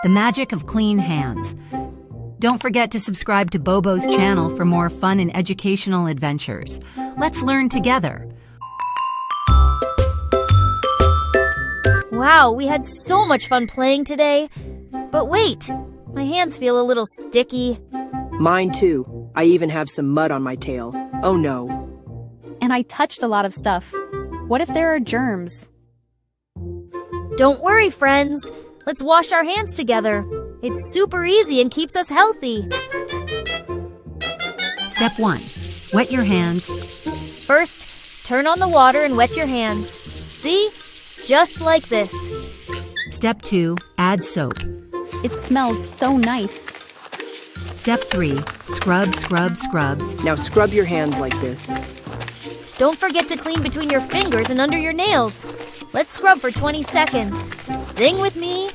The magic of clean hands. Don't forget to subscribe to Bobo's channel for more fun and educational adventures. Let's learn together. Wow, we had so much fun playing today. But wait, my hands feel a little sticky. Mine too. I even have some mud on my tail. Oh no. And I touched a lot of stuff. What if there are germs? Don't worry, friends. Let's wash our hands together. It's super easy and keeps us healthy. Step 1. Wet your hands. First, turn on the water and wet your hands. See? Just like this. Step 2. Add soap. It smells so nice. Step 3. Scrub, scrub, scrubs. Now scrub your hands like this. Don't forget to clean between your fingers and under your nails. Let's scrub for 20 seconds. Sing with me.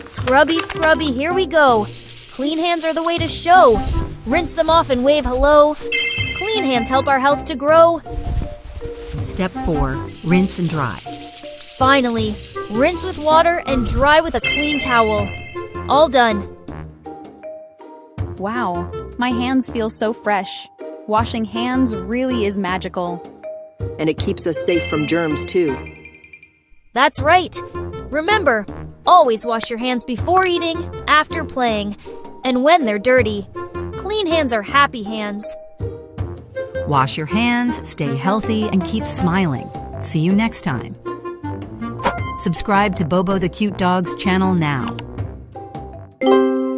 Scrubby, scrubby, here we go. Clean hands are the way to show. Rinse them off and wave hello. Clean hands help our health to grow. Step 4. Rinse and dry. Finally, rinse with water and dry with a clean towel. All done. Wow, my hands feel so fresh. Washing hands really is magical. And it keeps us safe from germs too. That's right. Remember, always wash your hands before eating, after playing, and when they're dirty. Clean hands are happy hands. Wash your hands, stay healthy, and keep smiling. See you next time. Subscribe to Bobo the Cute Dog's channel now.